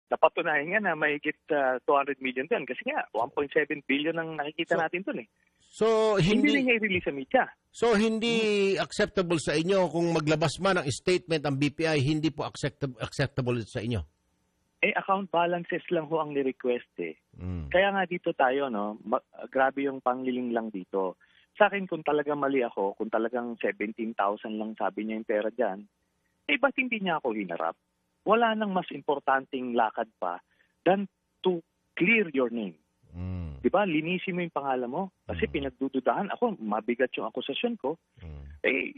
napatunayan nga na mahigit 200 million din. Kasi nga, 1.7 billion ang nakikita natin dun eh. So, Hindi hindi rin niya i-release sa media. So hindi acceptable sa inyo kung maglabas man ng statement ang BPI, hindi po acceptable sa inyo. Account balances lang ho ang ni-request eh. Kaya nga dito tayo, no, grabe yung pangliling lang dito. Sa akin, kung talagang mali ako, kung talagang 17,000 lang sabi niya yung pera dyan, ba't hindi niya ako hinarap? Wala nang mas importanteng lakad pa than to clear your name. Diba? Linisin mo yung pangalan mo. Kasi pinagdududahan ako, mabigat yung akusasyon ko.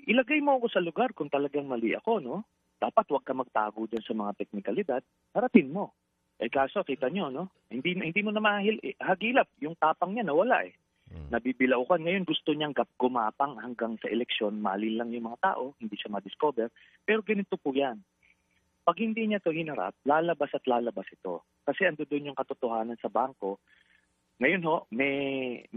Ilagay mo ako sa lugar kung talagang mali ako, no? Dapat huwag ka magtago dyan sa mga teknikalidad. Harapin mo. Kaso, kita nyo, no? Hindi mo na hagilap. Yung tapang niya nawala eh. Nabibilaukan. Ngayon gusto niyang gumapang hanggang sa eleksyon. Mali lang yung mga tao. Hindi siya ma-discover. Pero ganito po yan. Pag hindi niya to hinarap, lalabas at lalabas ito. Kasi ando doon yung katotohanan sa bangko. Ngayon ho, may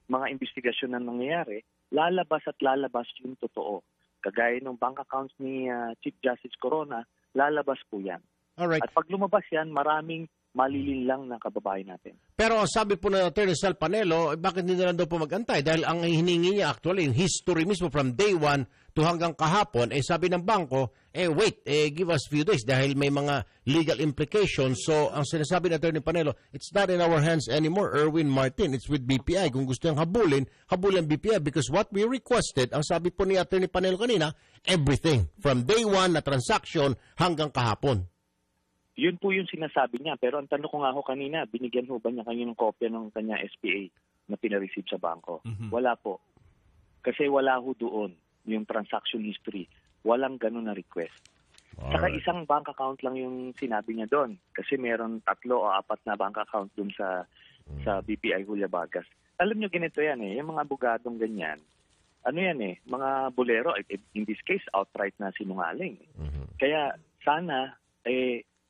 mga investigasyon na nangyayari, lalabas at lalabas yung totoo. Kagaya ng bank accounts ni Chief Justice Corona, lalabas po yan. Alright. At pag lumabas yan, maraming malilinlang ng kababayan natin. Pero sabi po na Attorney Sal Panelo, bakit hindi na lang daw po mag-antay? Dahil ang hiningi niya actually, yung history mismo from day 1 to hanggang kahapon, sabi ng bangko, wait, give us few days dahil may mga legal implications. So, ang sinasabi ng Attorney Panelo, it's not in our hands anymore, Erwin Martin. It's with BPI. Kung gusto niyang habulin BPI because what we requested, ang sabi po ni Attorney Panelo kanina, everything from day 1 na transaction hanggang kahapon. Yun po yung sinasabi niya. Pero ang tanong ko nga ho kanina, binigyan ho ba niya kayo ng kopya ng kanya SPA na pinareceive sa bangko? Wala po. Kasi wala ho doon yung transaction history. Walang ganun na request. Saka isang bank account lang yung sinabi niya doon. Kasi meron 3 o 4 na bank account doon sa BPI Julia Vargas. Alam niyo ganito yan eh. Yung mga abogadong ganyan, ano yan eh, mga bolero, in this case, outright na sinungaling. Kaya sana,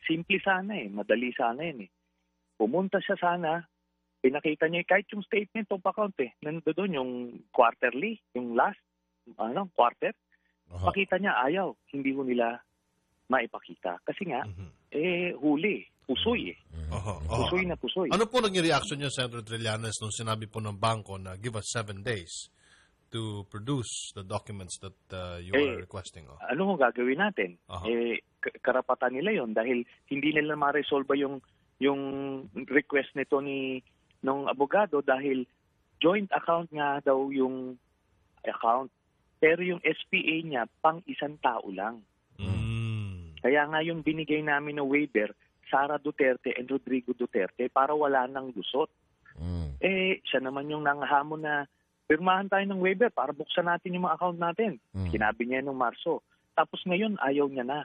simple sana eh, madali sana yun eh. Pumunta siya sana, pinakita niya kahit yung statement of account eh, nandoon yung quarterly, yung last, quarter, pakita niya ayaw, hindi mo nila maipakita. Kasi nga, huli, pusoy eh. Pusoy na pusoy. Ano po naging reaction niyo, Senator Trillanes, nung sinabi po ng bangko na give us 7 days to produce the documents that you are requesting? Ano kung gagawin natin? Karapatan nila yon dahil hindi nila ma-resolve yung request nito ng abogado dahil joint account nga daw yung account. Pero yung SPA niya pang isang tao lang. Kaya nga yung binigay namin na waiver, Sara Duterte and Rodrigo Duterte, para wala nang lusot. Siya naman yung nanghamon na pirmahan tayo ng waiver para buksan natin yung mga account natin. Sinabi niya nung Marso. Tapos ngayon, ayaw niya na.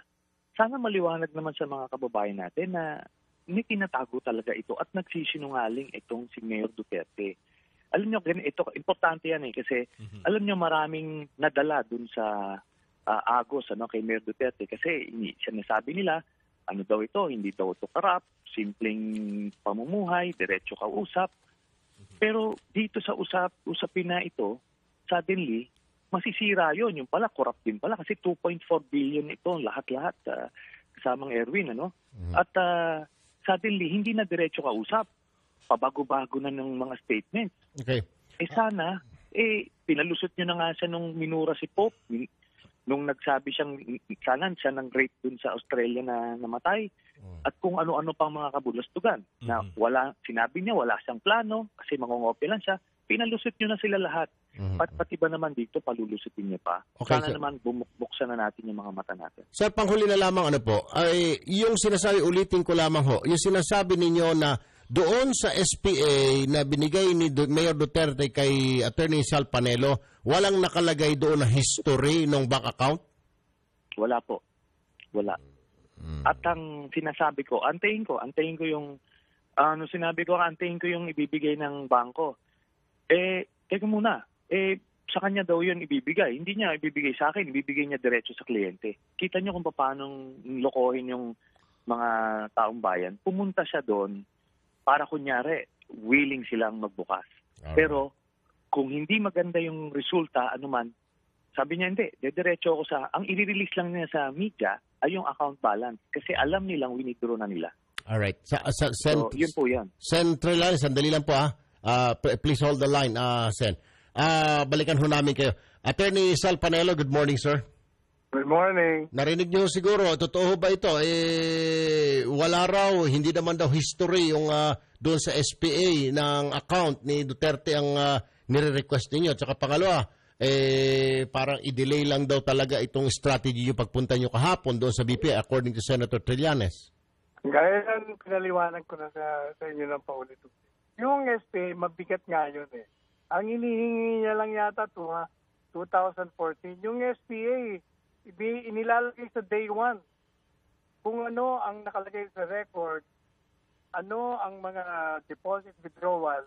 Sana maliwanag naman sa mga kababayan natin na may tinatago talaga ito at nagsisinungaling itong si Mayor Duterte. Alam niyo, ito, importante yan eh kasi alam niyo maraming nadala dun sa Agos kay Mayor Duterte kasi sinasabi nila, ano daw ito, hindi daw ito corrupt, simpleng pamumuhay, diretso kausap. Pero dito sa usapin na ito, suddenly, masisira yun. Yung pala, corrupt din pala kasi 2.4 billion ito, lahat-lahat, kasamang Erwin, At suddenly, hindi na diretso kausap. Pabago-bago na ng mga statements. Okay. Sana, pinalusot nyo na nga siya nung minura si Pope, nung nagsabi siya ng rape dun sa Australia na namatay, at kung ano-ano pang mga kabulastugan. Na sinabi niya wala siyang plano kasi mangongopya lang siya, pinalusot nyo na sila lahat. Pati ba naman dito, palulusutin niya pa. Okay, sana naman buksan na natin yung mga mata natin. Sir, panghuli na lamang ay yung sinasabi, ulitin ko lamang yung sinasabi ninyo na doon sa SPA na binigay ni Mayor Duterte kay Attorney Sal Panelo, walang nakalagay doon na history ng bank account? Wala po. Wala. At ang sinasabi ko, antayin ko yung, sinabi ko, antayin ko yung ibibigay ng bangko. Teka muna, sa kanya daw yun ibibigay. Hindi niya ibibigay sa akin, ibibigay niya diretso sa kliyente. Kita niyo kung paano lokohin yung mga taong bayan. Pumunta siya doon para kunyari, willing silang magbukas. Pero kung hindi maganda yung resulta, anuman, sabi niya hindi, diretso ako ang i-release lang niya sa media ay yung account balance kasi alam nilang winidraw na nila. Alright. So, yun po yan. Sen Trillanes, sandali lang po please hold the line, Sen. Balikan ho namin kayo. Attorney Sal Panelo, good morning, sir. Good morning. Narinig niyo siguro, totoo ba ito? Wala raw, hindi naman daw history yung doon sa SPA ng account ni Duterte ang nire-request ninyo. Tsaka pangalawa, parang i-delay lang daw talaga itong strategy yung pagpunta nyo kahapon doon sa BPI according to Senator Trillanes. Gaya ng pinaliwanag ko na sa inyo ng paulit. Yung SPA, mabigat nga yun eh. Ang inihingi niya lang yata 2014. Yung SPA, inilalagay sa day 1. Kung ano ang nakalagay sa record, ano ang mga deposit withdrawal,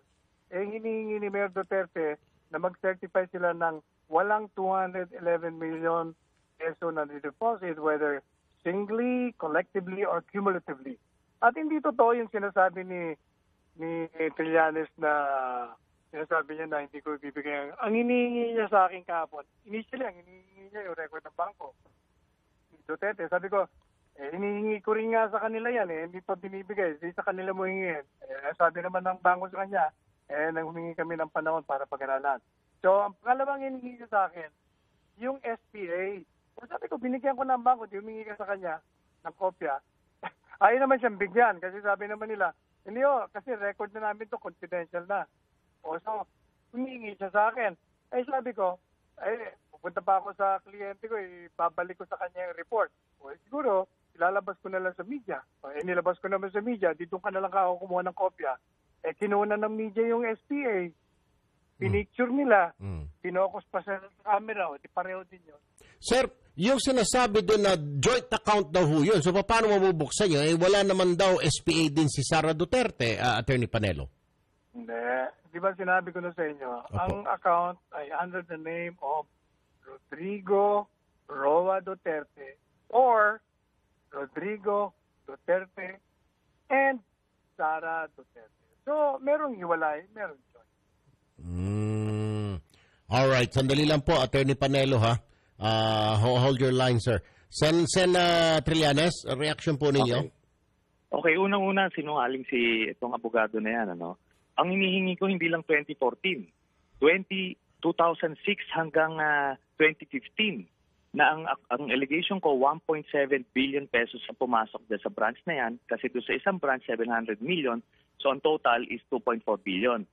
hinihingi ni Mayor Duterte na mag-certify sila ng walang 211 million peso na deposit, whether singly, collectively, or cumulatively. At hindi totoo yung sinasabi ni Trillanes na sinasabi niya na hindi ko ibibigay. Ang hinihingi niya sa akin kahapon, initially, ang hinihingi niya yung record ng bangko. Duterte, sabi ko, hinihingi ko rin nga sa kanila yan, hindi pa binibigay, hindi sa kanila mo hingin. Sabi naman ng bangko sa kanya, nang humingi kami ng panahon para pag-aralan. So, ang pangalawang hinihingi niya sa akin, yung SPA. Sabi ko, binigyan ko ng bangko, di humingi ka sa kanya ng kopya. Ayaw naman siyang bigyan kasi sabi naman nila, hindi kasi record na namin to, confidential na. So, humingi siya sa akin. Sabi ko, pupunta pa ako sa kliyente ko, babalik ko sa kanya yung report. Siguro, ilalabas ko na lang sa media. Nilabas ko naman sa media, dito ka na lang ako kumuha ng kopya. Kinuha ng media yung SPA. Pinicture nila. Pinokus pa sa camera. Di pareho din yun. Sir, yung sinasabi doon na joint account daw ho yun. So, paano mabubuksan yun? Wala naman daw SPA din si Sara Duterte, Attorney Panelo. Hindi. Di ba sinabi ko na sa inyo, ang account ay under the name of Rodrigo Roa Duterte or Rodrigo Duterte and Sara Duterte. So, merong hiwalay, merong joint. Alright, sandali lang po, Attorney Panelo, ha? Hold your line, sir. Sen Trillanes, reaction po ninyo? Okay, unang-una, sinungaling si itong abogado na yan, ano? Ang hinihingi ko hindi lang 2014, 2006 hanggang 2015 na ang allegation ko 1.7 billion pesos ang pumasok sa branch na yan kasi doon sa isang branch 700 million, so ang total is 2.4 billion.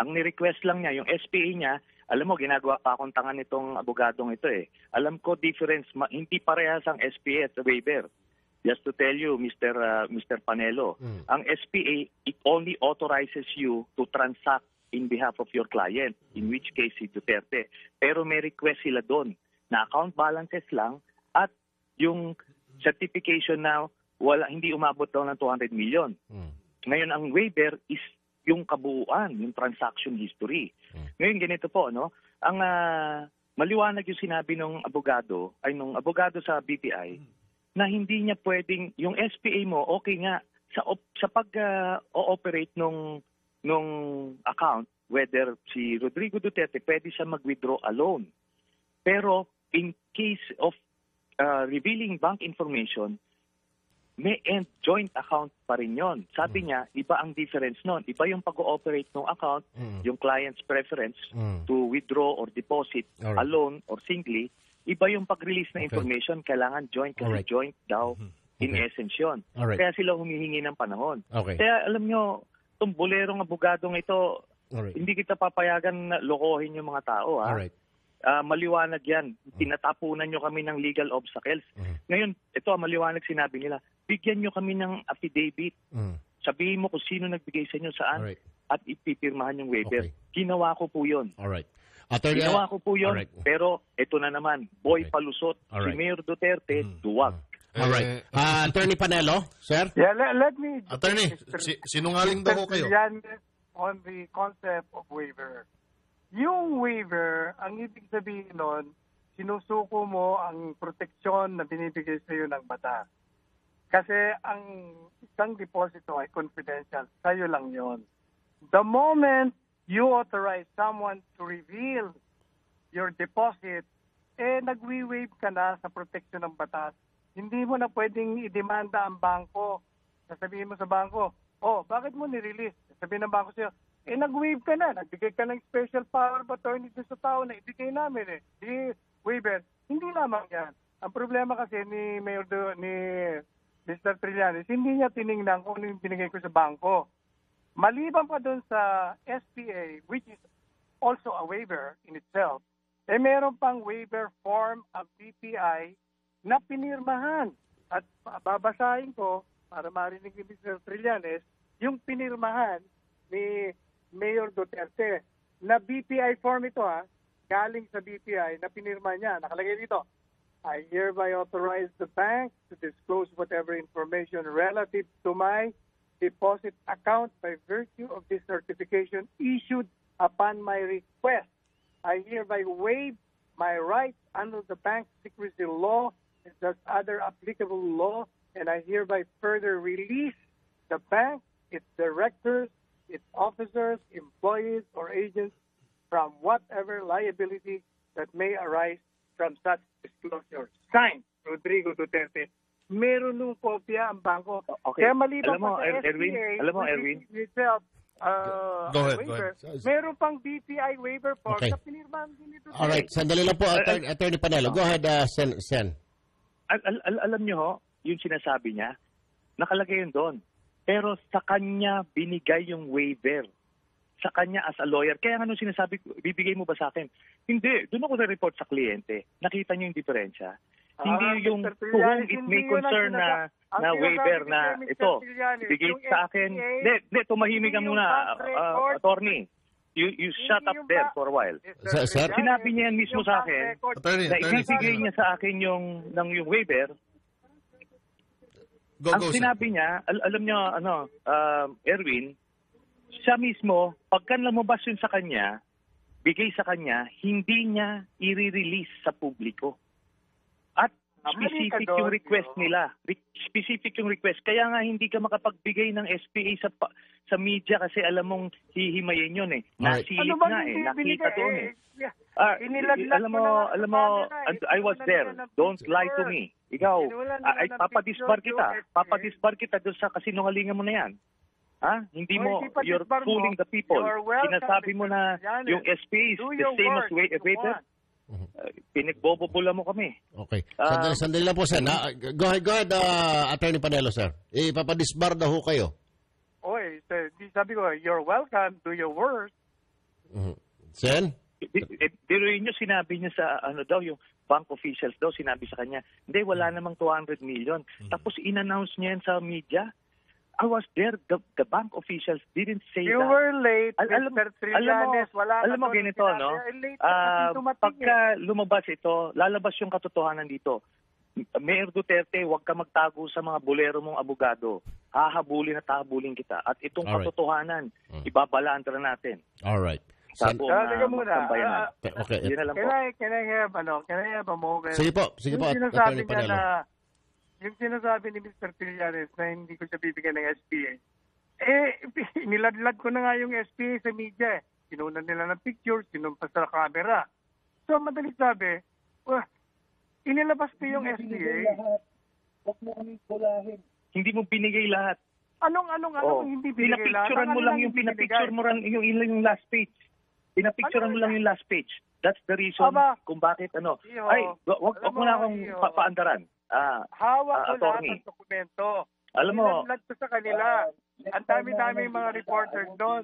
Ang ni-request lang niya, yung SPA niya, alam mo, ginagawa pa akong tangan itong abogadong ito eh. Alam ko difference, hindi parehas ang SPA at waiver. Just to tell you, Mr. Panelo, ang SPA, it only authorizes you to transact in behalf of your client, in which case si Duterte. Pero may request sila doon na account balances lang at yung certification na hindi umabot daw ng 200 million. Ngayon, ang waiver is yung kabuuan, yung transaction history. Ngayon, ganito po, no? Ang maliwanag yung sinabi ng abogado sa BPI, na hindi niya pwedeng, yung SPA mo, okay nga, sa pag-ooperate nung account, whether si Rodrigo Duterte, pwede siya mag-withdraw alone. Pero in case of revealing bank information, may end joint account pa rin yun. Sabi niya, iba ang difference nun. Iba yung pag-ooperate ng account, yung client's preference to withdraw or deposit alone or singly. Iba yung pag-release na information, kailangan joint kasi joint daw in essence yun. Kaya sila humihingi ng panahon. Kaya alam nyo, itong bolerong abogadong ito, hindi kita papayagan na lokohin yung mga tao. Maliwanag yan. Tinatapunan nyo kami ng legal obstacles. Ngayon, ito maliwanag sinabi nila, bigyan nyo kami ng affidavit. Sabihin mo kung sino nagbigay sa inyo saan at ipipirmahan yung waiver. Ginawa ko po yun. Ginawa ko po yun. Pero ito na naman, boy palusot, si Mayor Duterte, duwag. Attorney Panelo, sir? Yeah, let me... Attorney, sinungaling daw kayo. On the concept of waiver. Yung waiver, ang ibig sabihin nun, sinusuko mo ang proteksyon na binibigay sa iyo ng batas. Kasi ang isang deposito ay confidential. Sa'yo lang yon. The moment you authorize someone to reveal your deposit, nagwi-waive ka na sa proteksyon ng batas. Hindi mo na pwedeng idemanda ang bangko sasabihin mo sa bangko, bakit mo nirelease? Sabihin ng bangko sa'yo, nag-waive ka na, nagbigay ka ng special power of attorney dun sa tao na ibigay namin Di waiver. Hindi lamang yan. Ang problema kasi ni Mr. Trillanes, hindi niya tiningnan kung ano yung binigay ko sa bangko. Maliban pa dun sa SPA, which is also a waiver in itself, meron pang waiver form of BPI na pinirmahan. At babasahin ko, para marinig ni Mr. Trillanes, yung pinirmahan ni Mayor Duterte na BPI form ito galing sa BPI na pinirma niya. Nakalagay dito, I hereby authorize the bank to disclose whatever information relative to my deposit account by virtue of this certification issued upon my request. I hereby waive my rights under the bank secrecy law and thus other applicable law, and I hereby further release the bank, its directors, its officers, employees, or agents from whatever liability that may arise from such disclosure. Signed, Rodrigo Duterte. Meron nung kopya ang bangko. Okay. Kaya maliban pa sa Erwin, SPA, Erwin. itself, Go ahead. meron pang BPI waiver form Okay. na pinirmahan din ito. Alright, sandali lang po, Attorney Panelo. Go ahead, Sen. Alam niyo yung sinasabi niya, nakalagay yun doon. Pero sa kanya binigay yung waiver. Sa kanya as a lawyer. Kaya ano sinasabi ko, bibigay mo ba sa akin? Hindi. Doon ako na-report sa kliyente. Nakita niyo yung diferensya. Hindi yung Mr. to whom Trillanes, it hindi may yun concern ang na waiver sinasabi na niya, Mr. ito. Trillanes, Bigay yung sa akin. SPA, Hindi, tumahimik ka hindi muna, yung bank record. attorney. You shut up yung there ba- for a while. Sir? Sinabi niya yan mismo sa akin Attorney, na ibibigay niya sa akin yung waiver. Go, Ang sir. sinabi niya, alam niyo, Erwin, siya mismo, pagka lumabas yun sa kanya, bigay sa kanya, hindi niya i-release sa publiko. At specific yung request nila. Specific yung request. Kaya nga hindi ka makapagbigay ng SPA sa media kasi alam mong hihimayin yun Alright. Nasilip nga nakita doon Alam mo, I was there. Don't lie to me. Ikaw, ay papadisbar kita doon sa kasinungalingan mo na yan. Hindi mo, you're fooling the people. Sinasabi mo na yung SPA is the same as waiver. Pinigbobobula mo kami. Okay. Sandali lang po, Sen. Go ahead, Attorney Panelo, sir. Ipapadisbar daw ho kayo. Sabi ko, you're welcome, do your worst. Sen? Pero yun yung sinabi niya sa yung bank officials daw, sinabi sa kanya, hindi, wala namang 200 million. Tapos in-announce niya yan sa media. I was there. The bank officials didn't say You that. were late, Mr. Trillanes. Alam mo ganito, no? Pagka lumabas ito, lalabas yung katotohanan dito. Mayor Duterte, huwag ka magtago sa mga bolero mong abogado. Hahabulin at hahabulin kita. At itong Alright. katotohanan, ibabalandra natin. Alright. Sa buong magsambayanan. Okay. Yun na lang po. Can I have a moment? Sige po, Attorney Panelo. Yung sinasabi ni Mr. Trillanes na hindi ko siya bibigyan ng SPA, niladlad ko na nga yung SPA sa media. Kinunan nila ng pictures, sinumpas sa camera. So, madaling sabi, inilabas ko yung SPA. Hindi mo binigay lahat. Anong hindi binigay lahat? Pinapicturean mo lang yung last page. Pinapicturean mo lang yung last page. That's the reason kung bakit Ay, wag mo na akong paandaran. Hawak ko lahat attorney. ng dokumento. Alam mo, Niladlad ko sa kanila. Ang dami-dami mga reporters doon.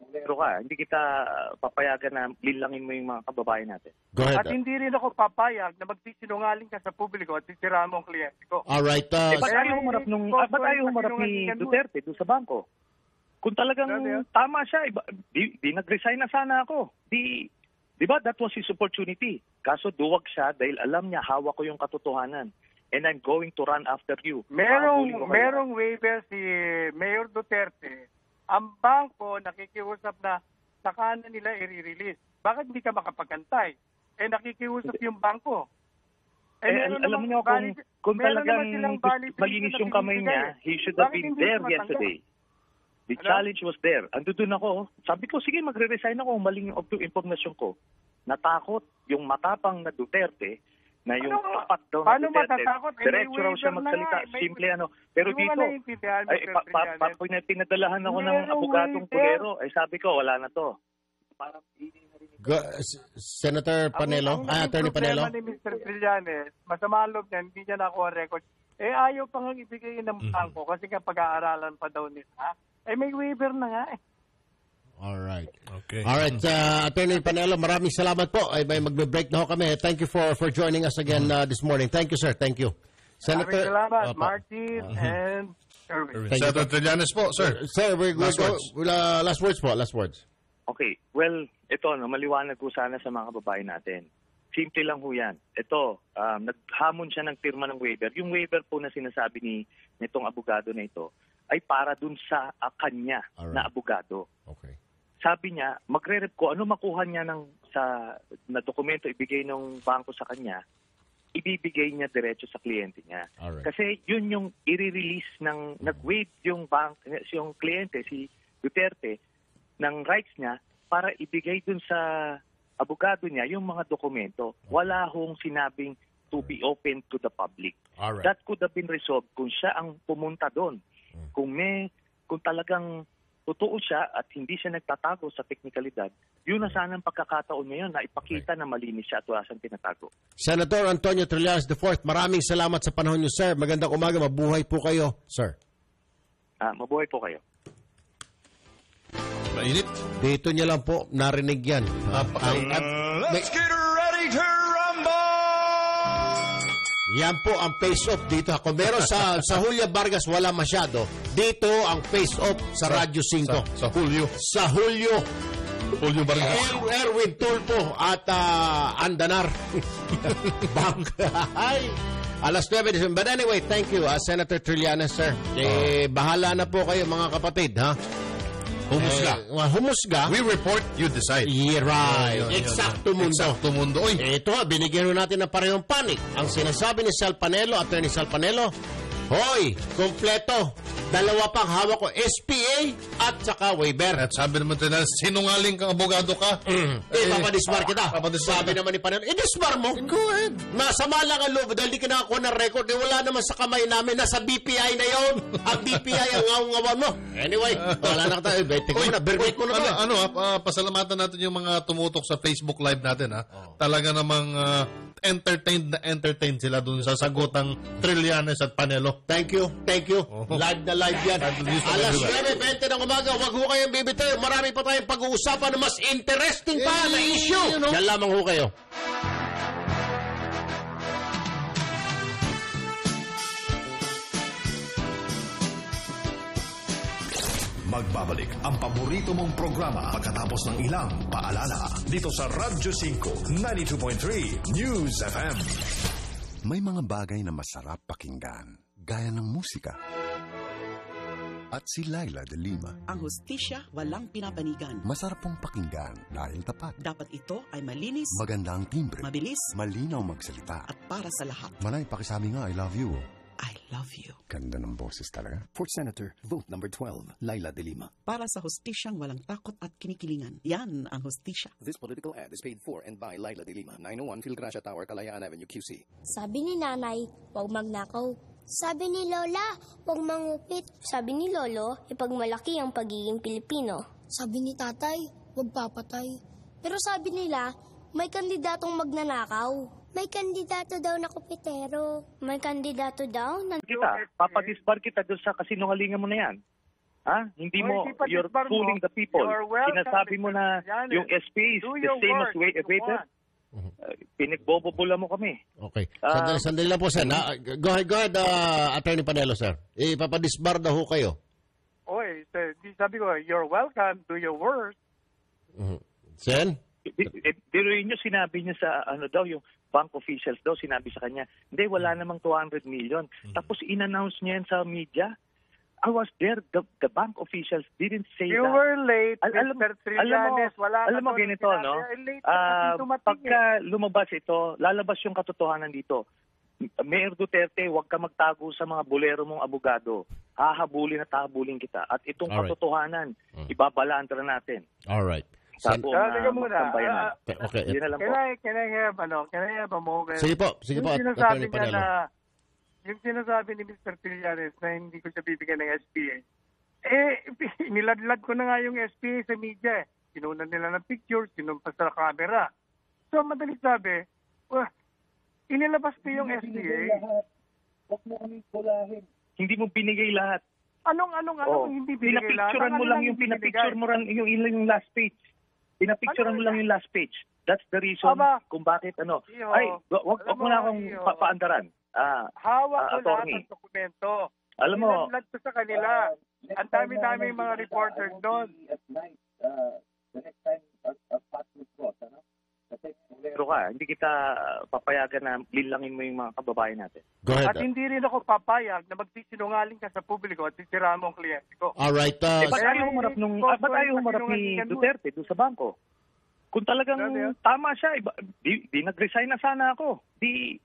pero hindi kita papayagan na lilangin mo yung mga kababayan natin. Go ahead. At hindi rin ako papayag na magsisinungaling ka sa publiko at sisira mo ang kliyente ko. Alright. Ba't ayaw humarap ni Duterte doon sa bangko? Kung talagang tama siya, di nag-resign na sana ako. Di ba, that was his opportunity. Kaso duwag siya dahil alam niya hawak ko yung katotohanan. And I'm going to run after you. Merong waiver si Mayor Duterte. Ang bangko nakikiusap na saka na nila i-release. Bakit hindi ka makapagantay? Nakikiusap yung bangko. Alam niyo kung talagang malinis yung kamay niya, he should have been there yesterday. The challenge was there. Ando doon ako. Sabi ko, sige, magre-resign ako. Maling yung impormasyon ko. Natakot yung matapang na Duterte na yung tapat daw paano na Duterte. matatakot? Diretso raw siya magsalita. Simple Pero dito, pinadalahan ako ng abogadong Pulero. Sabi ko, wala na to. Parang Senator Panelo, Attorney Panelo. Ang problema ni Mr. Trillanes, masama ang loob niya, hindi niya nakuha record. Ayaw pa nga ibigay ng bangko kasi nga pag-aaralan pa daw nila. May waiver na nga eh. Alright. Okay. Alright, Attorney Panelo, maraming salamat po. May magbe-break na ho kami. Thank you for joining us again this morning. Thank you, sir. Thank you. Maraming salamat, Martin and Erwin. Senator Trillanes po, sir. Sir, last words po, last words. Okay, well, ito, maliwanag ko sana sa mga babae natin. Simple lang ho yan. Ito, naghamon siya ng pirma ng waiver. Yung waiver po na sinasabi nitong abogado na ito ay para dun sa kanya na abogado. Okay. Sabi niya, magre-rep ko, ano makuha niya na dokumento ibigay ng bangko sa kanya, ibibigay niya diretso sa kliyente niya. Alright. Kasi yun yung i-release ng, nag-waive yung kliyente, si Duterte, ng rights niya para ibigay dun sa abogado niya yung mga dokumento. Wala hong sinabing to be open to the public. Alright. That could have been resolved kung siya ang pumunta doon. Kung talagang totoo siya at hindi siya nagtatago sa teknikalidad, yun na sana ang pagkakataon niya yun na ipakita na malinis siya at wala siyang tinatago. Senator Antonio Trillanes IV, maraming salamat sa panahon niyo, sir. Magandang umaga, mabuhay po kayo, sir. Mabuhay po kayo. Mainit. Dito niya lang po narinig yan. Let's get ready to rumble! Yan po ang face-off dito. Kung meron sa Julia Vargas, wala masyado. Dito ang face-off sa Radyo 5. Sa Julio. Sa Julio. Julio Vargas. Erwin Tulfo at Andanar. Ay! Alas 9. But anyway, thank you, Senator Trillanes, sir. Bahala na po kayo, mga kapatid, ha? Humusga. We report, you decide. Yeah, right. Eksakto mundo. Eksakto mundo. Oy. Ito, binigyan natin ng parehong panig. Ang sinasabi ni Sal Panelo, Attorney Sal Panelo, hoy, kompleto. Dalawa pang hawak ko, SPA at saka waiver. At sabi naman tayo, sinungaling kang abogado ka. Papadisbar kita. Sabi naman ni Panelo, disbar mo. Go ahead. Masama lang ang loob dahil di ka nakakuha ng record. Wala naman sa kamay namin. Nasa BPI na yon. Ang BPI ang ngaw-ngawan mo. Anyway, wala na tayo. Tingnan mo na, bermate mo na. Pasalamatan natin yung mga tumutok sa Facebook Live natin. Talaga namang entertained sila dun sa sagotang Trillanes at Panelo. Thank you. Live na live yan. Alas 9:20 ng umaga, wag ho kayong bibitaw. Marami pa tayong pag-uusapan na mas interesting pa na issue. Yan lamang ho kayo. Magbabalik ang paborito mong programa pagkatapos ng ilang paalala dito sa Radyo 5 92.3 News FM. May mga bagay na masarap pakinggan, gaya ng musika. At si Laila de Lima. Ang hustisya walang pinapanigan. Masarap pong pakinggan dahil tapat. Dapat ito ay malinis, Maganda ang timbre. mabilis, Malinaw magsalita. at para sa lahat. Manay, pakisabi nga, I love you. I love you. Ganda ng boses talaga. For Senator, vote number 12, Laila de Lima. Para sa hustisyang walang takot at kinikilingan. Yan ang hustisya. This political ad is paid for and by Laila de Lima, 901 Philgracia Tower, Kalayaan Avenue, QC. Sabi ni nanay, huwag magnakaw. Sabi ni lola, huwag mangupit. Sabi ni lolo, ipagmalaki ang pagiging Pilipino. Sabi ni tatay, huwag papatay. Pero sabi nila, may kandidatong magnanakaw. May kandidato daw na kupitero. May kandidato daw na... Papadisbar kita doon sa kasinungalingan mo na yan. Hindi mo, you're fooling the people. Sinasabi mo na yung SPA is the same as waiver. Pinagbobobula mo kami. Okay. Sandali lang po, sir. Go ahead, Attorney Panelo, sir. Papadisbar daw ho kayo. Oy, sabi ko, you're welcome, do your worst. Sen? Pero yun yung sinabi niya sa yung bank officials daw, sinabi sa kanya, hindi, wala namang 200 million. Tapos in-announce niya yan sa media. I was there. The bank officials didn't say you that. You were late, Mr. Trillanes. Alam mo ganito, no? Pagka lumabas ito, lalabas yung katotohanan dito. Mayor Duterte, huwag ka magtago sa mga bolero mong abogado. Hahabulin at hahabulin kita. At itong katotohanan, ibabalaan natin. Alright. sa buong Teka muna. sambayanan. Okay. Yun na lang po. Can I have a moment? Sige po, Yung Attorney sinasabi niya Panelo. yung sinasabi ni Mr. Trillanes na hindi ko siya bibigyan ng SPA, niladlad ko na nga yung SPA sa media. Kinunan nila ng pictures, sinumpas sa camera. So, madali sabi, inilabas ko yung SPA. Hindi mo binigay lahat. Anong hindi binigay lahat? Pinapicturean mo lang yung pinapicture mo lang yung last page. Pinapicturean mo lang yung last page. That's the reason kung bakit wag mo na akong paandaran. Hawak ko lahat attorney. ng dokumento. Alam mo, Niladlad ko sa kanila. Ang dami-dami mga reporters doon. pero hindi kita papayagan na lilangin mo yung mga kababayan natin. Go ahead. At hindi rin ako papayag na magsisinungaling ka sa publiko at sisira mo ang kliyente ko. All right. Ba't ayaw humarap ni Duterte doon sa bangko? Kung talagang tama siya, di nag-resign na sana ako. Di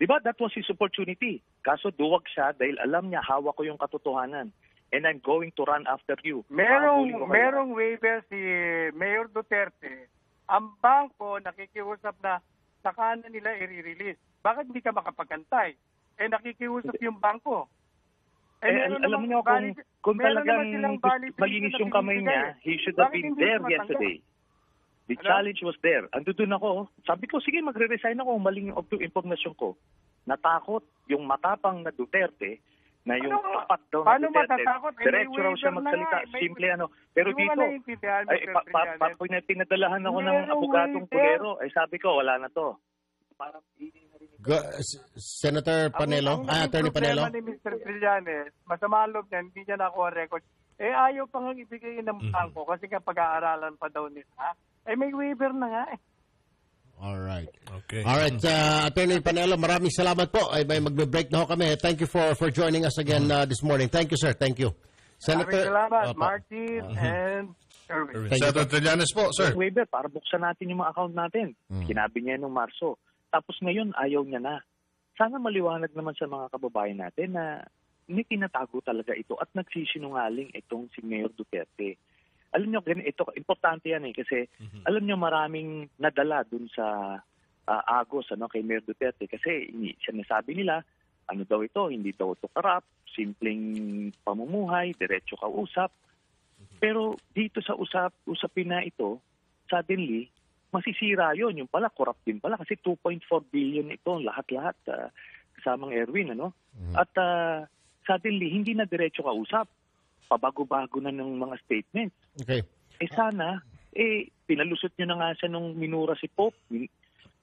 ba, that was his opportunity. Kaso duwag siya dahil alam niya hawak ko yung katotohanan. And I'm going to run after you. Merong waiver si Mayor Duterte. Ang bangko nakikiusap na saka na nila i-release. Bakit hindi ka makapagantay? Nakikiusap yung bangko. Alam niyo kung talagang malinis yung kamay niya, he should have been there yesterday. The challenge was there. Andun ako. Sabi ko, sige, magre-resign ako. Maling yung impormasyon ko. Natakot yung matapang na Duterte na yung tapat daw na Duterte. Diretso raw siya magsalita. Simple Pero dito, pinadalahan ako ng abogadong pulero. Sabi ko, wala na to. Parang Senator Panelo, Attorney Panelo. Ang problema ni Mr. Trillanes, masama loob niya, hindi niya nakuha record. Ayaw pa nga ibigay ng bangko kasi nga pag-aaralan pa daw nila. May waiver na nga All right. Okay. All right, Attorney Panelo, maraming salamat po. May magbe-break na ho kami. Thank you for joining us again this morning. Thank you, sir. Thank you. Maraming salamat, Martin and Erwin. Senator Trillanes po, sir. Waiver, para buksan natin yung mga account natin. Sinabi niya nung Marso. Tapos ngayon, ayaw niya na. Sana maliwanag naman sa mga kababayan natin na may tinatago talaga ito at nagsisinungaling itong si Mayor Duterte. Alam niyo, ito, importante yan kasi alam niyo maraming nadala dun sa Agos kay Mayor Duterte kasi sinasabi nila, ano daw ito, hindi daw ito corrupt, simpleng pamumuhay, diretso kausap. Pero dito sa usapin na ito, suddenly, masisira yun. Yung pala, corrupt din pala kasi 2.4 billion ito, lahat-lahat, kasamang Erwin, At suddenly, hindi na diretso kausap. Pabago-bago na ng mga statements. Okay. Sana, pinalusot nyo na nga siya nung minura si Pope.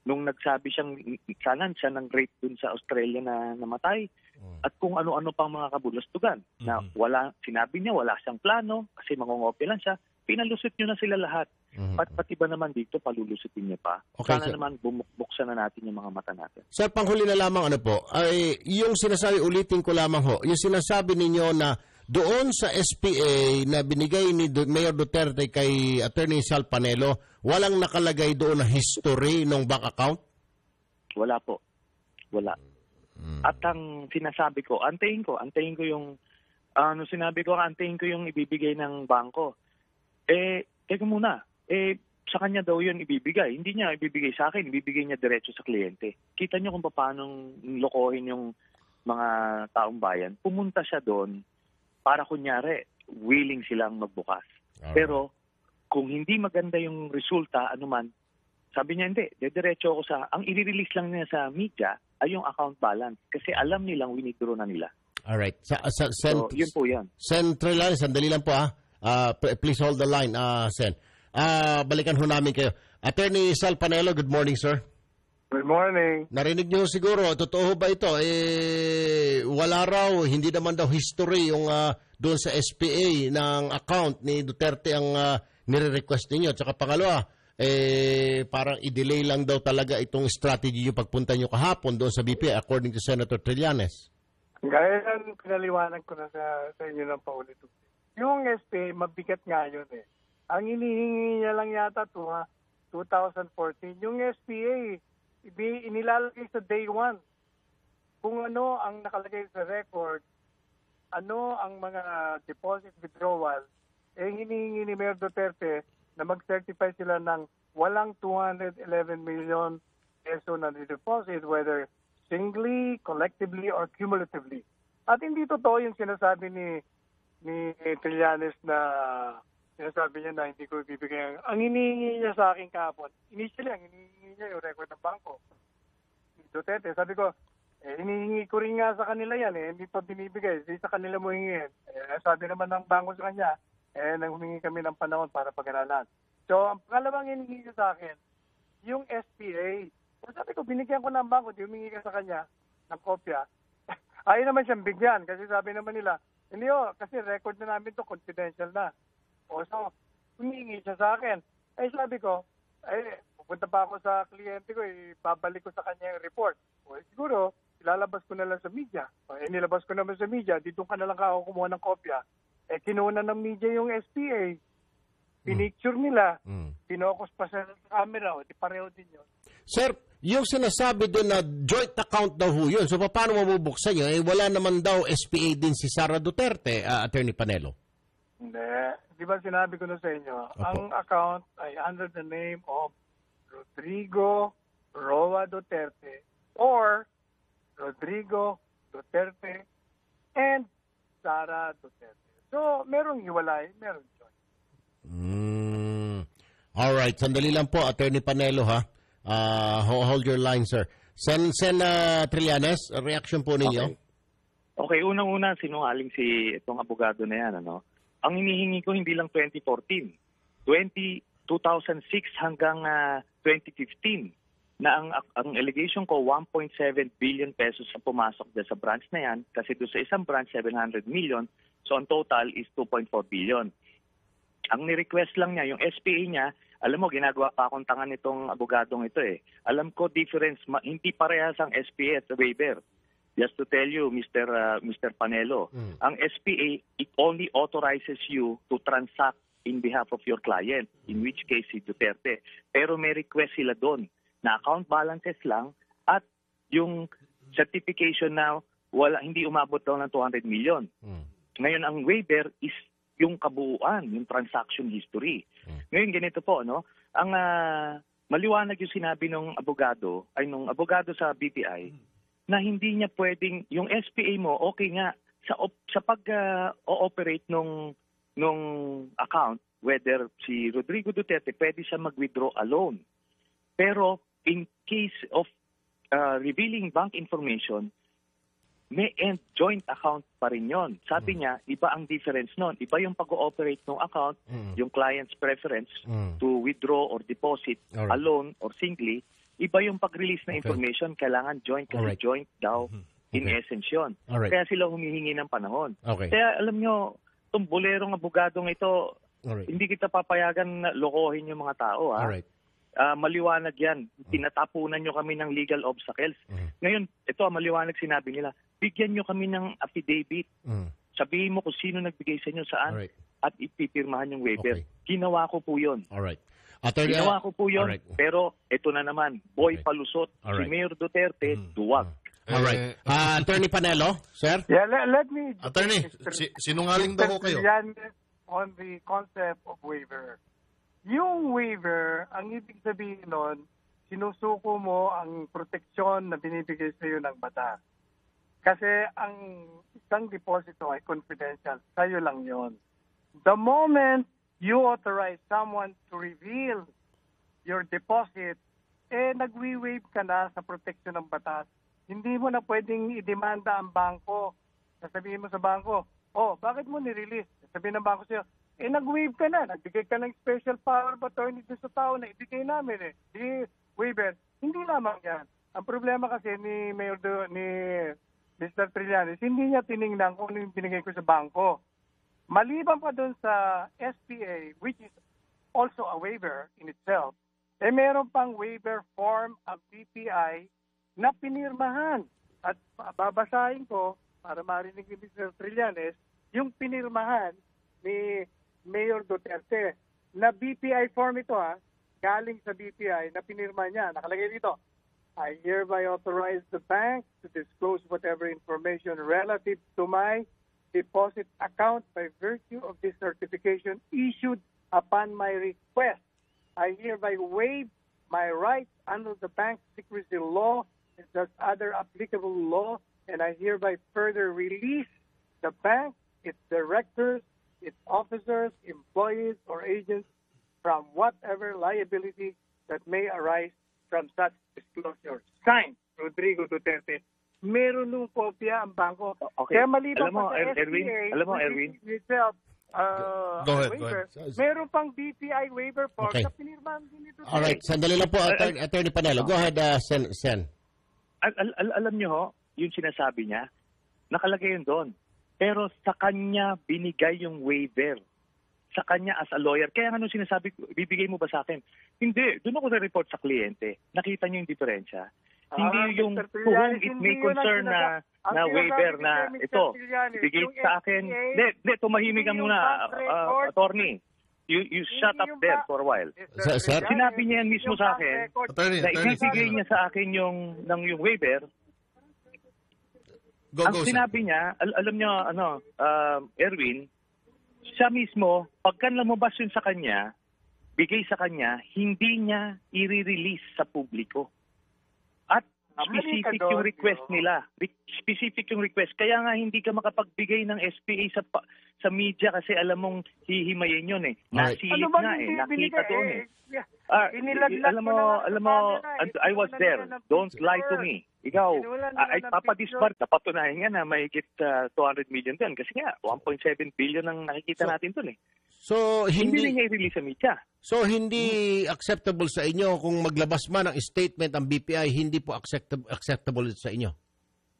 Nung nagsabi siya ng rape dun sa Australia na namatay. At kung ano-ano pang mga kabulastugan. Na sinabi niya wala siyang plano kasi mangongopya lang siya. Pinalusot nyo na sila lahat. Pati ba naman dito, palulusutin niya pa. Okay, sana naman buksan na natin yung mga mata natin. Sir, panghuli na lamang yung sinasabi, ulitin ko lamang ho, yung sinasabi ninyo na doon sa SPA na binigay ni Mayor Duterte kay Attorney Sal Panelo, walang nakalagay doon na history ng bank account? Wala po. Wala. At ang sinasabi ko, antayin ko yung sinabi ko, antayin ko yung ibibigay ng bangko. Teka muna. Sa kanya daw yun ibibigay. Hindi niya ibibigay sa akin, ibibigay niya diretso sa kliyente. Kita niyo kung paano lokohin yung mga taong bayan. Pumunta siya doon para kunyari, willing silang magbukas. Alright. Pero, kung hindi maganda yung resulta, sabi niya hindi, diretso ako ang i-release lang niya sa media ay yung account balance. Kasi alam nilang winidraw na nila. Alright. So, yun po yan. Sen Trillanes, sandali lang po please hold the line, Sen. Balikan ho namin kayo. Attorney Sal Panelo, good morning, sir. Good morning. Narinig niyo siguro, totoo ba ito? Wala raw, hindi naman daw history yung doon sa SPA ng account ni Duterte ang nire-request ninyo. Tsaka pangalawa, parang i-delay lang daw talaga itong strategy yung pagpunta nyo kahapon doon sa BPI according to Senator Trillanes. Gaya ng pinaliwanag ko na sa inyo ng paulit-ulit. Yung SPA, mabigat nga yun Ang inihingi niya lang yata 2014. Yung SPA, inilalagay sa day 1. Kung ano ang nakalagay sa record, ano ang mga deposit withdrawal, hinihingi ni Mayor Duterte na mag-certify sila ng walang 211 million peso na deposit, whether singly, collectively, or cumulatively. At hindi totoo yung sinasabi ni Trillanes na sinasabi niya na hindi ko ibibigay. Ang hinihingi niya sa akin kahapon, initially, ang hinihingi niya yung record ng bangko. Duterte, sabi ko, hinihingi ko rin nga sa kanila yan, hindi pa binibigay, hindi sa kanila mo hingin. Sabi naman ng bangko sa kanya, nang humingi kami ng panahon para pag-aralan. So, ang pangalawang hinihingi niya sa akin, yung SPA. Sabi ko, binigyan ko ng bangko, di humingi ka sa kanya ng kopya. Ayaw naman siyang bigyan, kasi sabi naman nila, hindi kasi record na namin to, confidential na. So, humingi siya sa akin. Sabi ko, pupunta pa ako sa kliyente ko, babalik ko sa kanya yung report. Siguro, ilalabas ko na lang sa media. Nilabas ko naman sa media, dito ka na lang ako kumuha ng kopya. Kinuha ng media yung SPA. Pinicture nila. Pinocus pa sa camera. Di pareho din yun. Sir, yung sinasabi doon na joint account daw ho yun. So, paano mabubuksan yun? Wala naman daw SPA din si Sara Duterte, Attorney Panelo. Hindi. Di ba sinabi ko na sa inyo, ang account ay under the name of Rodrigo Roa Duterte or Rodrigo Duterte and Sara Duterte. So, merong hiwalay, merong joint. Alright, sandali lang po, Attorney Panelo, ha? Hold your line, sir. Sen Trillanes, reaction po ninyo? Okay, unang-una, sinungaling si itong abogado na yan, ano? Ang hinihingi ko hindi lang 2014, 2006 hanggang 2015 na ang allegation ko 1.7 billion pesos ang pumasok sa branch na yan kasi doon sa isang branch 700 million, so ang total is 2.4 billion. Ang ni-request lang niya, yung SPA niya, alam mo, ginagawa pa akong tangan itong abogadong ito eh. Alam ko difference, hindi parehas ang SPA at waiver. Just to tell you, Mr. Panelo, ang SPA, it only authorizes you to transact in behalf of your client, in which case si Duterte. Pero may request sila doon na account balances lang at yung certification na hindi umabot daw ng 200 million. Ngayon, ang waiver is yung kabuuan, yung transaction history. Ngayon, ganito po, no? Ang maliwanag yung sinabi ng abogado sa BPI, na hindi niya pwedeng, yung SPA mo, okay nga, sa pag-ooperate nung account, whether si Rodrigo Duterte, pwede siya mag-withdraw alone. Pero in case of revealing bank information, may end joint account pa rin yun. Sabi niya, iba ang difference nun. Iba yung pag-ooperate ng account, yung client's preference to withdraw or deposit alone or singly. Iba yung pag-release na information, kailangan joint kasi joint daw in essence yun. Kaya sila humihingi ng panahon. Kaya alam nyo, itong bolerong abogadong ito, hindi kita papayagan na lokohin yung mga tao. Maliwanag yan. Tinatapunan nyo kami ng legal obstacles. Ngayon, ito maliwanag sinabi nila, bigyan nyo kami ng affidavit. Sabihin mo kung sino nagbigay sa inyo saan at ipipirmahan yung waiver. Ginawa ko po yun. Ginawa ko po yun, pero ito na naman, boy palusot, si Mayor Duterte, duwag. Attorney Panelo, sir? Yeah, let me... Attorney, sinungaling daw kayo. On the concept of waiver. Yung waiver, ang ibig sabihin nun, sinusuko mo ang proteksyon na binibigay sa iyo ng batas. Kasi ang isang deposito ay confidential. Sa'yo lang yon. The moment you authorize someone to reveal your deposit, nagwi-waive ka na sa protection ng batas. Hindi mo na pwedeng idemanda ang bangko. Sasabihin mo sa bangko, bakit mo nirelease? Sabihin ng bangko sa'yo, nag-waive ka na. Nagbigay ka ng special power of attorney sa tao na ibigay namin Di waiver. Hindi lamang yan. Ang problema kasi ni Mr. Trillanes, hindi niya tiningnan kung ano yung binigay ko sa bangko. Maliban pa doon sa SPA, which is also a waiver in itself, meron pang waiver form ang BPI na pinirmahan. At babasahin ko, para marinig ni Mr. Trillanes, yung pinirmahan ni Mayor Duterte na BPI form ito galing sa BPI na pinirma niya. Nakalagay dito, I hereby authorize the bank to disclose whatever information relative to my deposit account by virtue of this certification issued upon my request, I hereby waive my rights under the bank secrecy law and such other applicable law, and I hereby further release the bank, its directors, its officers, employees, or agents from whatever liability that may arise from such disclosure. Signed, Rodrigo Duterte. Meron nung kopya ang bangko. Okay. Kaya maliban Alam mo, pa sa Erwin, SBA, alam mo, Erwin. Go ahead. Meron pang BPI waiver form Okay. na pinirmahan din ito. Alright, sandali lang po, Attorney Panelo. Go ahead, Sen. Alam nyo ho, yung sinasabi niya, nakalagay yun doon. Pero sa kanya binigay yung waiver. Sa kanya as a lawyer. Kaya ano sinasabi ko, bibigay mo ba sa akin? Hindi, doon ako na-report sa kliyente. Nakita niyo yung diferensya. Hindi yung to whom it may concern na waiver na ito, bigay sa akin. Hindi, tumahimik ka muna, attorney. You shut up there for a while. Sir? Sinabi niya yan mismo sa akin na ibibigay niya sa akin yung waiver. Ang sinabi niya, alam niyo, Erwin, siya mismo, pagka lumabas yun sa kanya, bigay sa kanya, hindi niya i-release sa publiko. At specific yung request nila. Specific yung request. Kaya nga hindi ka makapagbigay ng SPA sa media kasi alam mong hihimayin yun eh. Nasilip nga eh. Nakita doon eh. Alam mo, I was there. Don't lie to me. Ikaw, ay papadisbar. Napatunayan nga na mahigit 200 million din. Kasi nga, 1.7 billion ang nakikita natin doon eh. So, hindi niya i-release sa media. So, hindi acceptable sa inyo kung maglabas man ng statement ang BPI, hindi po acceptable sa inyo?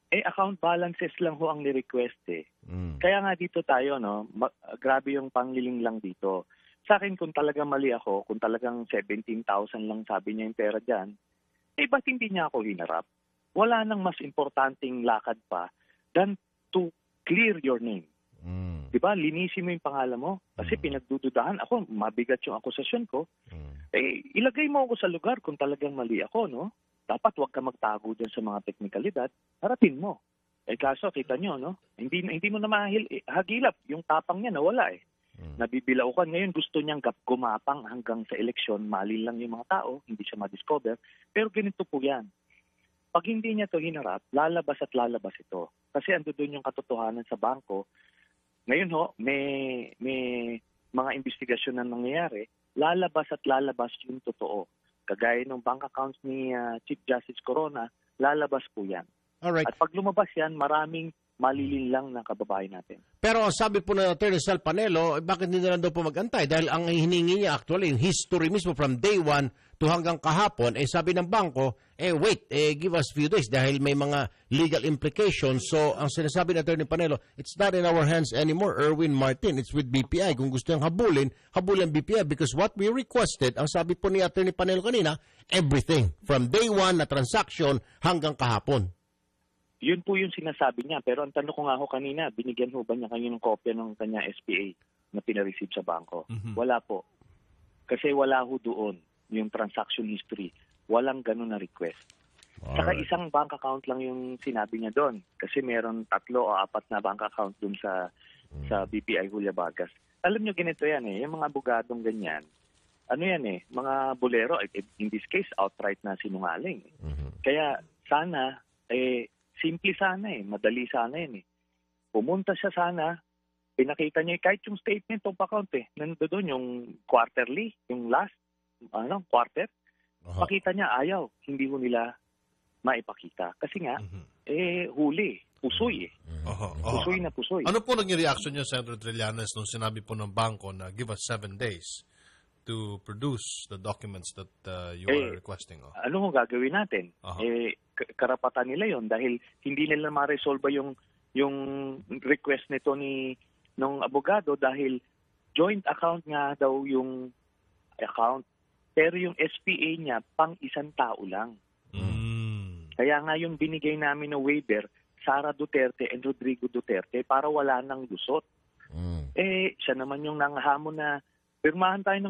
Account balances lang ho ang ni-request eh. Kaya nga dito tayo, no, grabe yung pangliling lang dito. Sa akin, kung talagang mali ako, kung talagang 17,000 lang sabi niya yung pera dyan, ba't hindi niya ako hinarap? Wala nang mas importanteng lakad pa than to clear your name. Diba? Linisin mo yung pangalan mo. Kasi pinagdududahan ako, mabigat yung akusasyon ko. Ilagay mo ako sa lugar kung talagang mali ako, no? Dapat huwag ka magtago dyan sa mga teknikalidad. Harapin mo. Kaso, kita nyo, no? Hindi mo na hagilap. Yung tapang niya nawala eh. Nabibilaukan. Ngayon gusto niyang gumapang hanggang sa eleksyon. Mali lang yung mga tao. Hindi siya ma-discover. Pero ganito po yan. Pag hindi niya to hinarap, lalabas at lalabas ito. Kasi ando doon yung katotohanan sa bangko. Ngayon ho, may mga investigasyon na nangyayari, lalabas at lalabas yung totoo. Kagaya ng bank accounts ni Chief Justice Corona, lalabas po yan. Alright. At pag lumabas yan, maraming malilinlang ng kababayan natin. Pero ang sabi po ng Attorney Sal Panelo, bakit hindi na lang daw po magantay? Dahil ang hiningi niya actually, yung history mismo from day 1 to hanggang kahapon, sabi ng bangko, wait, give us few days dahil may mga legal implications. So, ang sinasabi ng Attorney Panelo, it's not in our hands anymore, Erwin Martin. It's with BPI. Kung gusto niyang habulin BPI because what we requested, ang sabi po ni Attorney Panelo kanina, everything from day 1 na transaction hanggang kahapon. Yun po yung sinasabi niya. Pero ang tanong ko nga ho kanina, binigyan ho ba niya kayo ng kopya ng kanya SPA na pinareceive sa bangko? Wala po. Kasi wala ho doon yung transaction history. Walang ganun na request. Saka isang bank account lang yung sinabi niya doon. Kasi meron 3 o 4 na bank account doon sa BPI Julia Vargas. Alam niyo ganito yan eh. Yung mga abogadong ganyan, ano yan eh, mga bolero, in this case, outright na sinungaling. Kaya sana, simple sana eh, madali sana yan eh. Pumunta siya sana, pinakita niya kahit yung statement of account eh, nandoon yung quarterly, yung last, quarter, pakita niya ayaw, hindi mo nila maipakita. Kasi nga, huli, pusoy eh. Pusoy na pusoy. Ano po naging reaction niyo, Senator Trillanes, nung sinabi po ng bangko na give us 7 days to produce the documents that you are requesting? Ano kung gagawin natin? Karapatan nila yon dahil hindi nila ma-resolve yung request nito ng abogado dahil joint account nga daw yung account. Pero yung SPA niya pang isang tao lang. Kaya nga yung binigay namin na waiver, Sara Duterte and Rodrigo Duterte, para wala nang lusot. Siya naman yung nanghamon na pirmahan tayo ng